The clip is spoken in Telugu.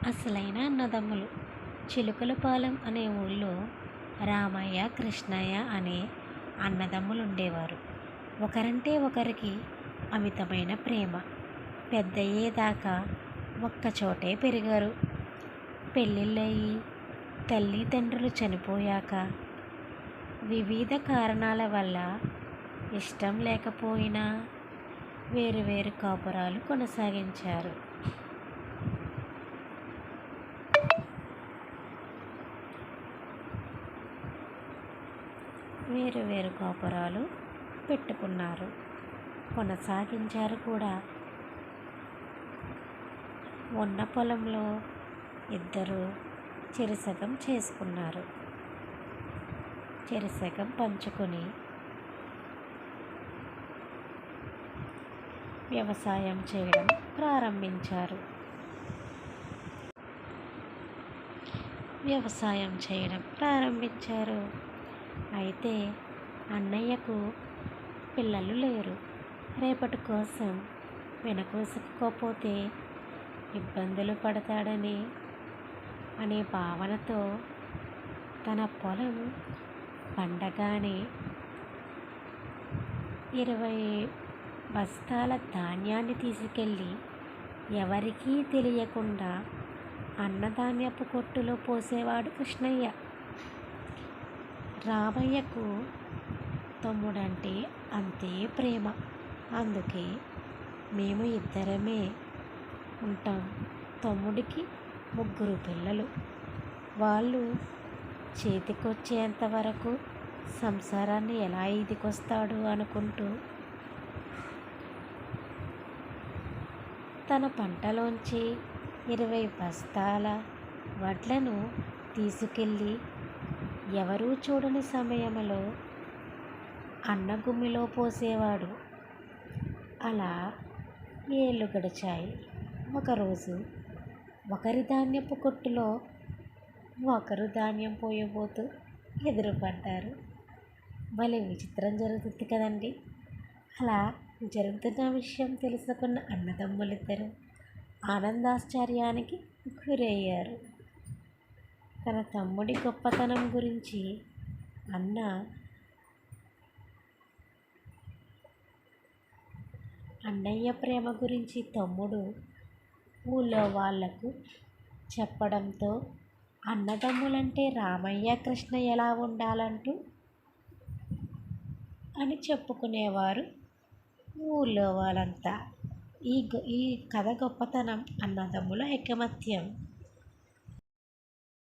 అసలైన అన్నదమ్ములు. చిలుకలపాలెం అనే ఊళ్ళో రామయ్య, కృష్ణయ్య అనే అన్నదమ్ములుండేవారు. ఒకరంటే ఒకరికి అమితమైన ప్రేమ. పెద్దయ్యేదాకా ఒక్కచోటే పెరిగారు. పెళ్ళిళ్ళయి తల్లిదండ్రులు చనిపోయాక వివిధ కారణాల వల్ల ఇష్టం లేకపోయినా వేరువేరు కాపురాలు కొనసాగించారు. వేరువేరు కాపురాలు పెట్టుకున్నారు, కొనసాగించారు కూడా. ఉన్న పొలంలో ఇద్దరు చెరిసగం చేసుకున్నారు. చెరిసగం పంచుకొని వ్యవసాయం చేయడం ప్రారంభించారు. అయితే అన్నయ్యకు పిల్లలు లేరు. రేపటి కోసం వెనకోసుకోపోతే ఇబ్బందులు పడతాడని అనే భావనతో తన పొలం పండగానే 20 బస్తాల ధాన్యాన్ని తీసుకెళ్ళి ఎవరికీ తెలియకుండా అన్నధాన్యపు కొట్టులో పోసేవాడు కృష్ణయ్య. రామయ్యకు తమ్ముడంటే అంతే ప్రేమ. అందుకే మేము ఇద్దరమే ఉంటాం. తమ్ముడికి 3 పిల్లలు. వాళ్ళు చేతికొచ్చేంత వరకు సంసారాన్ని ఎలా ఈదుకొస్తాడు అనుకుంటూ తన పంటలోంచి 20 బస్తాల వడ్లను తీసుకెళ్ళి ఎవరూ చూడని సమయంలో అన్నగుమ్మిలో పోసేవాడు. అలా ఏళ్ళు గడిచాయి. ఒకరోజు ఒకరి ధాన్యపు కొట్టులో ఒకరు ధాన్యం పోయబోతూ ఎదురుపడ్డారు. భలే విచిత్రం జరుగుతుంది కదండి. అలా జరుగుతున్న విషయం తెలుసుకున్న అన్నదమ్ములిద్దరూ ఆనందాశ్చర్యానికి గురయ్యారు. తన తమ్ముడి గొప్పతనం గురించి అన్నయ్య ప్రేమ గురించి తమ్ముడు ఊళ్ళో వాళ్లకు చెప్పడంతో అన్నదమ్ములంటే రామయ్య, కృష్ణ ఎలా ఉండాలంటూ అని చెప్పుకునేవారు ఊళ్ళో వాళ్ళంతా. ఈ కథ గొప్పతనం అన్నదమ్ముల ఐకమత్యం.